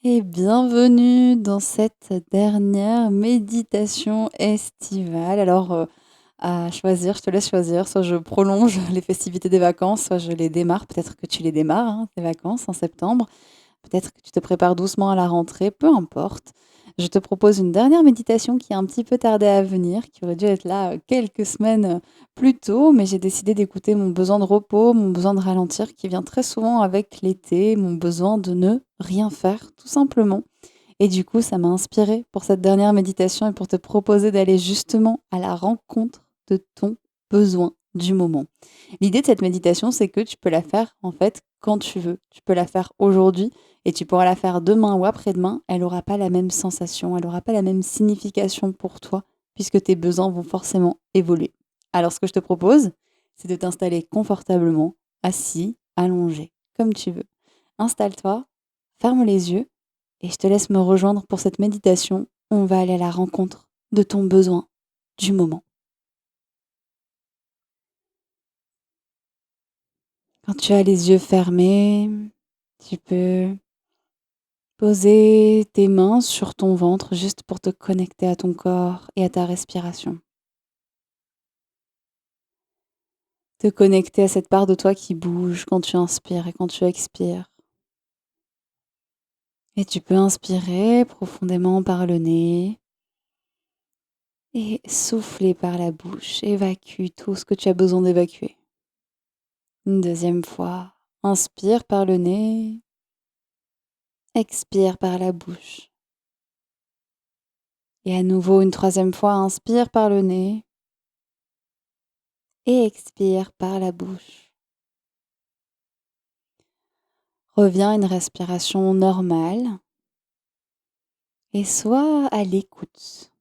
Et bienvenue dans cette dernière méditation estivale. Alors, à choisir, je te laisse choisir. Soit je prolonge les festivités des vacances, soit je les démarre. Peut-être que tu les démarres, hein, tes vacances en septembre. Peut-être que tu te prépares doucement à la rentrée, peu importe. Je te propose une dernière méditation qui a un petit peu tardé à venir, qui aurait dû être là quelques semaines plus tôt, mais j'ai décidé d'écouter mon besoin de repos, mon besoin de ralentir, qui vient très souvent avec l'été, mon besoin de ne rien faire, tout simplement. Et du coup, ça m'a inspiré pour cette dernière méditation et pour te proposer d'aller justement à la rencontre de ton besoin du moment. L'idée de cette méditation, c'est que tu peux la faire en fait quand tu veux. Tu peux la faire aujourd'hui et tu pourras la faire demain ou après-demain. Elle n'aura pas la même sensation, elle n'aura pas la même signification pour toi puisque tes besoins vont forcément évoluer. Alors ce que je te propose, c'est de t'installer confortablement, assis, allongé, comme tu veux. Installe-toi, ferme les yeux et je te laisse me rejoindre pour cette méditation. On va aller à la rencontre de ton besoin du moment. Quand tu as les yeux fermés, tu peux poser tes mains sur ton ventre juste pour te connecter à ton corps et à ta respiration. Te connecter à cette part de toi qui bouge quand tu inspires et quand tu expires. Et tu peux inspirer profondément par le nez et souffler par la bouche. Évacue tout ce que tu as besoin d'évacuer. Une deuxième fois, inspire par le nez, expire par la bouche. Et à nouveau, une troisième fois, inspire par le nez et expire par la bouche. Reviens à une respiration normale et sois à l'écoute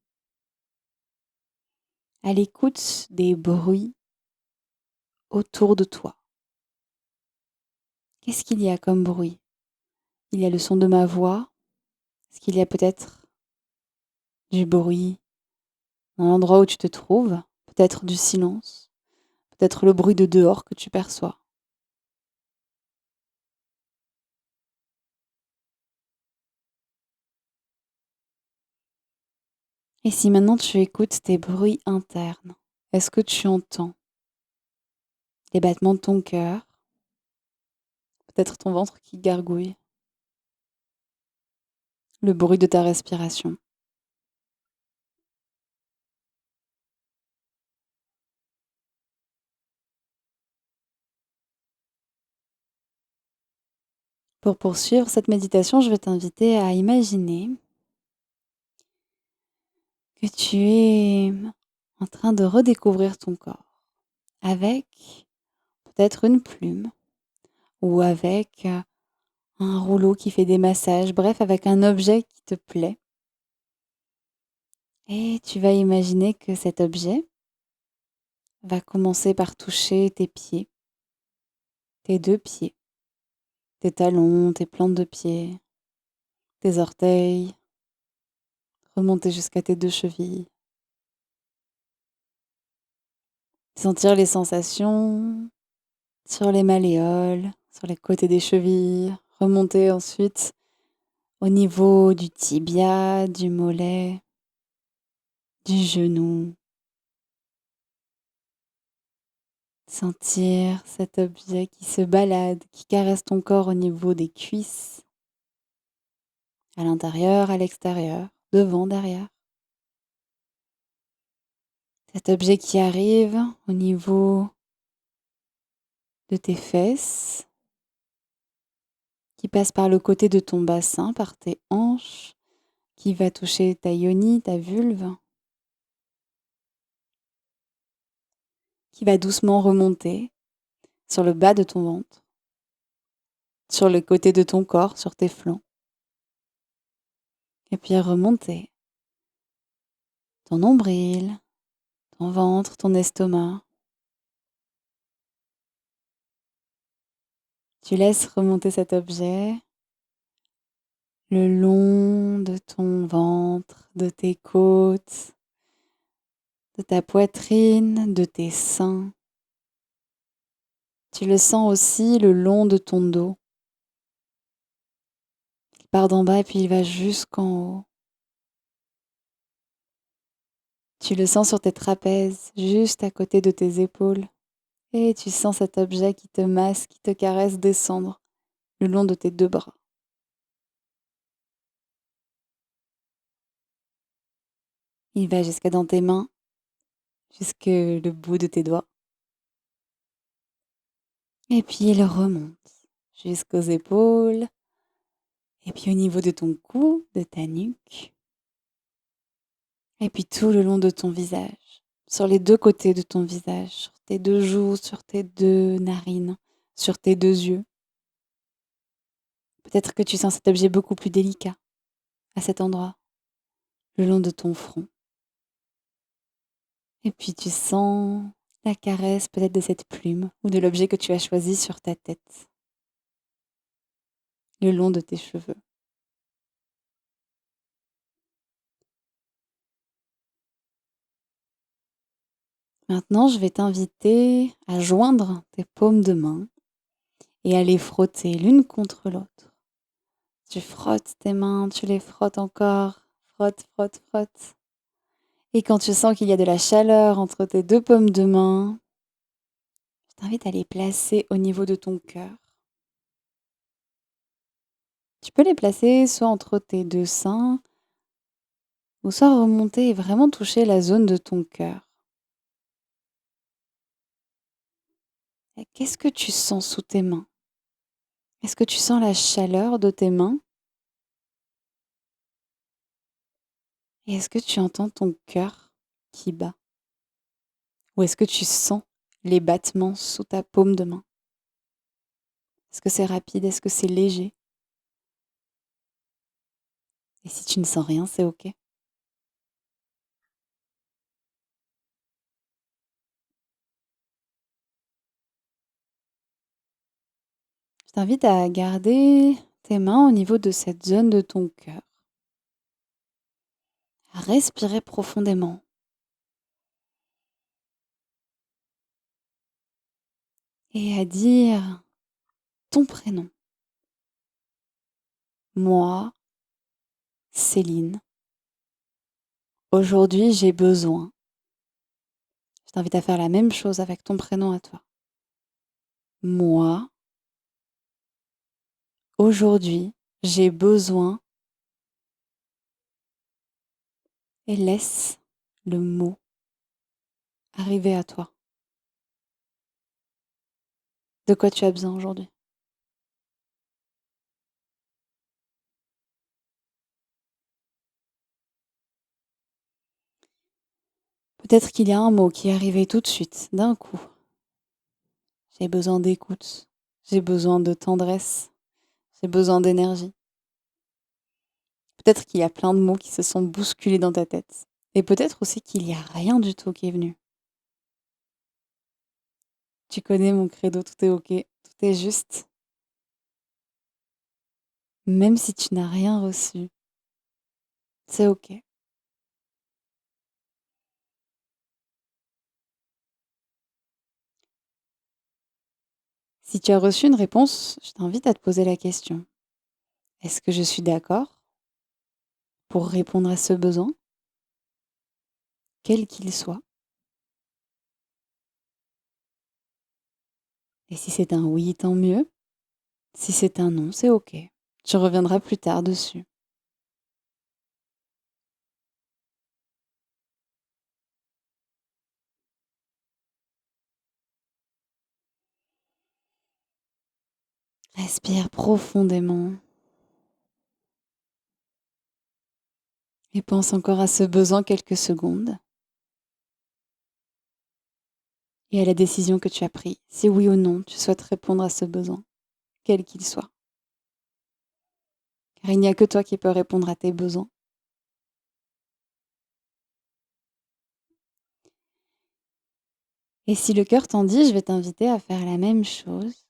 des bruits autour de toi. Qu'est-ce qu'il y a comme bruit? Il y a le son de ma voix. Est-ce qu'il y a peut-être du bruit dans l'endroit où tu te trouves? Peut-être du silence? Peut-être le bruit de dehors que tu perçois? Et si maintenant tu écoutes tes bruits internes, est-ce que tu entends les battements de ton cœur? Peut-être ton ventre qui gargouille? Le bruit de ta respiration? Pour poursuivre cette méditation, je vais t'inviter à imaginer que tu es en train de redécouvrir ton corps avec peut-être une plume ou avec un rouleau qui fait des massages, bref, avec un objet qui te plaît. Et tu vas imaginer que cet objet va commencer par toucher tes pieds, tes deux pieds, tes talons, tes plantes de pied, tes orteils, remonter jusqu'à tes deux chevilles. Sentir les sensations sur les malléoles, sur les côtés des chevilles, remonter ensuite au niveau du tibia, du mollet, du genou. Sentir cet objet qui se balade, qui caresse ton corps au niveau des cuisses, à l'intérieur, à l'extérieur, devant, derrière. Cet objet qui arrive au niveau de tes fesses, qui passe par le côté de ton bassin, par tes hanches, qui va toucher ta yoni, ta vulve, qui va doucement remonter sur le bas de ton ventre, sur le côté de ton corps, sur tes flancs, et puis remonter ton nombril, ton ventre, ton estomac. Tu laisses remonter cet objet le long de ton ventre, de tes côtes, de ta poitrine, de tes seins. Tu le sens aussi le long de ton dos. Il part d'en bas et puis il va jusqu'en haut. Tu le sens sur tes trapèzes, juste à côté de tes épaules. Et tu sens cet objet qui te masse, qui te caresse descendre le long de tes deux bras. Il va jusqu'à dans tes mains, jusque le bout de tes doigts. Et puis il remonte jusqu'aux épaules. Et puis au niveau de ton cou, de ta nuque. Et puis tout le long de ton visage. Sur les deux côtés de ton visage. Sur tes deux joues, sur tes deux narines, sur tes deux yeux. Peut-être que tu sens cet objet beaucoup plus délicat à cet endroit, le long de ton front. Et puis tu sens la caresse peut-être de cette plume ou de l'objet que tu as choisi sur ta tête, le long de tes cheveux. Maintenant, je vais t'inviter à joindre tes paumes de main et à les frotter l'une contre l'autre. Tu frottes tes mains, tu les frottes encore, frotte, frotte, frotte. Et quand tu sens qu'il y a de la chaleur entre tes deux paumes de main, je t'invite à les placer au niveau de ton cœur. Tu peux les placer soit entre tes deux seins, ou soit remonter et vraiment toucher la zone de ton cœur. Et qu'est-ce que tu sens sous tes mains? Est-ce que tu sens la chaleur de tes mains? Et est-ce que tu entends ton cœur qui bat? Ou est-ce que tu sens les battements sous ta paume de main? Est-ce que c'est rapide? Est-ce que c'est léger? Et si tu ne sens rien, c'est OK. Je t'invite à garder tes mains au niveau de cette zone de ton cœur. À respirer profondément. Et à dire ton prénom. Moi, Céline. Aujourd'hui, j'ai besoin. Je t'invite à faire la même chose avec ton prénom à toi. Moi, aujourd'hui, j'ai besoin. Et laisse le mot arriver à toi. De quoi tu as besoin aujourd'hui? Peut-être qu'il y a un mot qui est arrivé tout de suite, d'un coup. J'ai besoin d'écoute. J'ai besoin de tendresse. J'ai besoin d'énergie. Peut-être qu'il y a plein de mots qui se sont bousculés dans ta tête. Et peut-être aussi qu'il n'y a rien du tout qui est venu. Tu connais mon credo, tout est OK, tout est juste. Même si tu n'as rien reçu, c'est OK. Si tu as reçu une réponse, je t'invite à te poser la question. Est-ce que je suis d'accord pour répondre à ce besoin, quel qu'il soit? Et si c'est un oui, tant mieux. Si c'est un non, c'est OK. Tu reviendras plus tard dessus. Respire profondément et pense encore à ce besoin quelques secondes et à la décision que tu as prise, si oui ou non tu souhaites répondre à ce besoin, quel qu'il soit. Car il n'y a que toi qui peux répondre à tes besoins. Et si le cœur t'en dit, je vais t'inviter à faire la même chose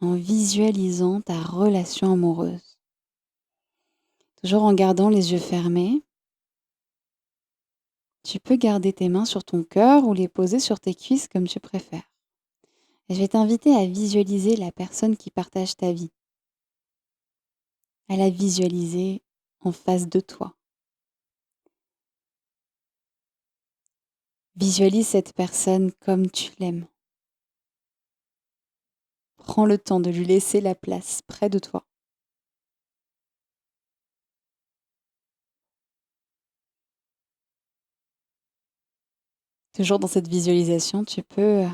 en visualisant ta relation amoureuse. Toujours en gardant les yeux fermés. Tu peux garder tes mains sur ton cœur ou les poser sur tes cuisses comme tu préfères. Et je vais t'inviter à visualiser la personne qui partage ta vie. à la visualiser en face de toi. Visualise cette personne comme tu l'aimes. Prends le temps de lui laisser la place près de toi. Toujours dans cette visualisation, tu peux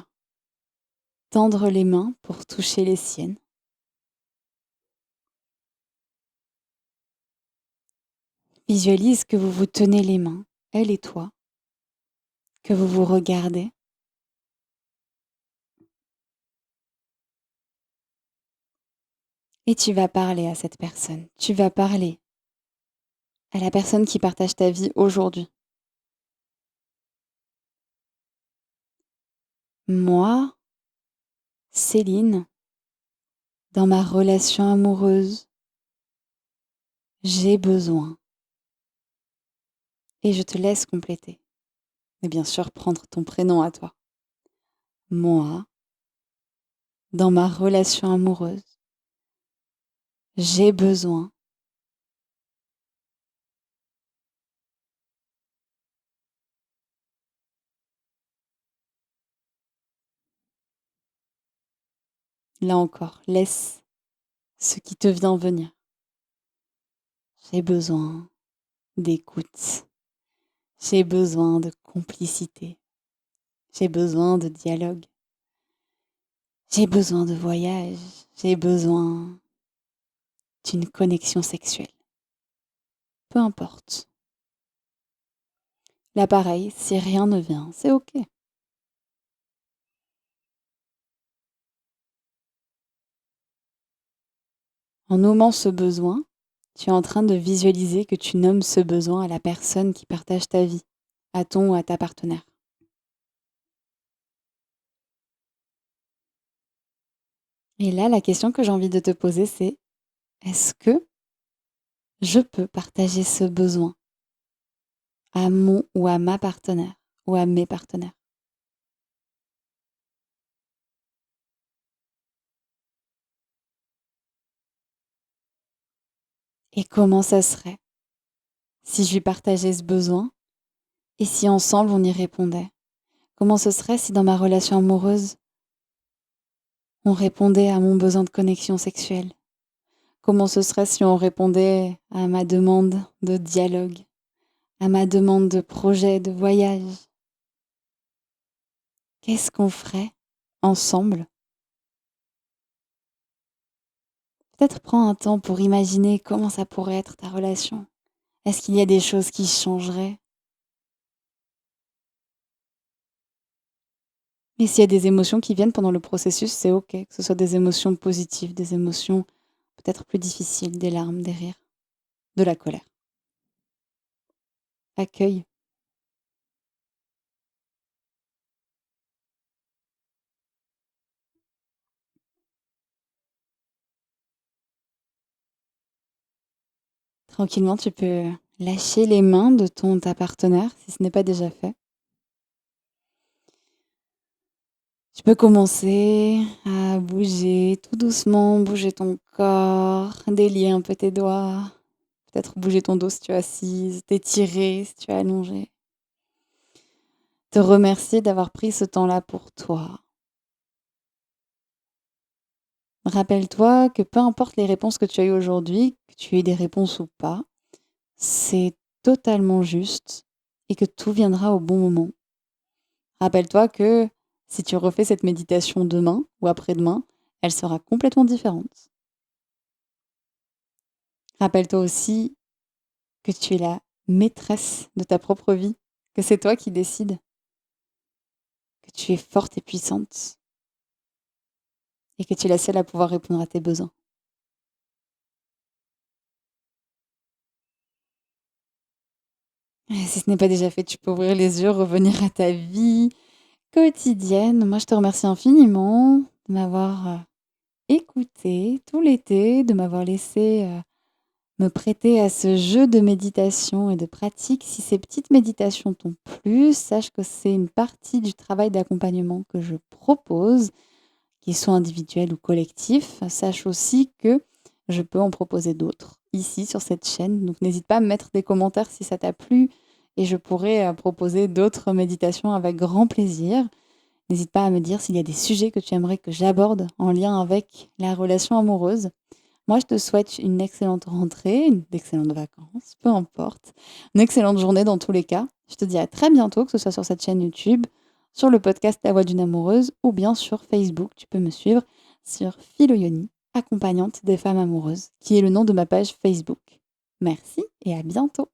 tendre les mains pour toucher les siennes. Visualise que vous vous tenez les mains, elle et toi, que vous vous regardez. Et tu vas parler à cette personne. Tu vas parler à la personne qui partage ta vie aujourd'hui. Moi, Céline, dans ma relation amoureuse, j'ai besoin. Et je te laisse compléter. Et bien sûr, prendre ton prénom à toi. Moi, dans ma relation amoureuse, j'ai besoin. Là encore, laisse ce qui te vient venir. J'ai besoin d'écoute. J'ai besoin de complicité. J'ai besoin de dialogue. J'ai besoin de voyage. J'ai besoin d'une connexion sexuelle. Peu importe. Là, pareil, si rien ne vient, c'est OK. En nommant ce besoin, tu es en train de visualiser que tu nommes ce besoin à la personne qui partage ta vie, à ton ou à ta partenaire. Et là, la question que j'ai envie de te poser, c'est est-ce que je peux partager ce besoin à mon ou à ma partenaire ou à mes partenaires? Et comment ça serait si je lui partageais ce besoin et si ensemble on y répondait? Comment ce serait si dans ma relation amoureuse, on répondait à mon besoin de connexion sexuelle? Comment ce serait si on répondait à ma demande de dialogue, à ma demande de projet, de voyage? Qu'est-ce qu'on ferait ensemble? Peut-être prends un temps pour imaginer comment ça pourrait être ta relation. Est-ce qu'il y a des choses qui changeraient? Et s'il y a des émotions qui viennent pendant le processus, c'est OK, que ce soit des émotions positives, des émotions peut-être plus difficiles, des larmes, des rires, de la colère. Accueille. Tranquillement, tu peux lâcher les mains de ta partenaire si ce n'est pas déjà fait. Tu peux commencer à bouger tout doucement, bouger ton corps, délier un peu tes doigts, peut-être bouger ton dos si tu es assise, t'étirer si tu es allongée. Te remercier d'avoir pris ce temps-là pour toi. Rappelle-toi que peu importe les réponses que tu as eues aujourd'hui, que tu aies des réponses ou pas, c'est totalement juste et que tout viendra au bon moment. Rappelle-toi que si tu refais cette méditation demain ou après-demain, elle sera complètement différente. Rappelle-toi aussi que tu es la maîtresse de ta propre vie, que c'est toi qui décides, que tu es forte et puissante et que tu es la seule à pouvoir répondre à tes besoins. Et si ce n'est pas déjà fait, tu peux ouvrir les yeux, revenir à ta vie quotidienne. Moi, je te remercie infiniment de m'avoir écouté tout l'été, de m'avoir laissé me prêter à ce jeu de méditation et de pratique. Si ces petites méditations t'ont plu, sache que c'est une partie du travail d'accompagnement que je propose, qu'ils soient individuels ou collectifs. Sache aussi que je peux en proposer d'autres ici sur cette chaîne. Donc n'hésite pas à me mettre des commentaires si ça t'a plu et je pourrais proposer d'autres méditations avec grand plaisir. N'hésite pas à me dire s'il y a des sujets que tu aimerais que j'aborde en lien avec la relation amoureuse. Moi, je te souhaite une excellente rentrée, d'excellentes vacances, peu importe. Une excellente journée dans tous les cas. Je te dis à très bientôt, que ce soit sur cette chaîne YouTube, sur le podcast La Voix d'une amoureuse ou bien sur Facebook. Tu peux me suivre sur Philoyoni, accompagnante des femmes amoureuses, qui est le nom de ma page Facebook. Merci et à bientôt.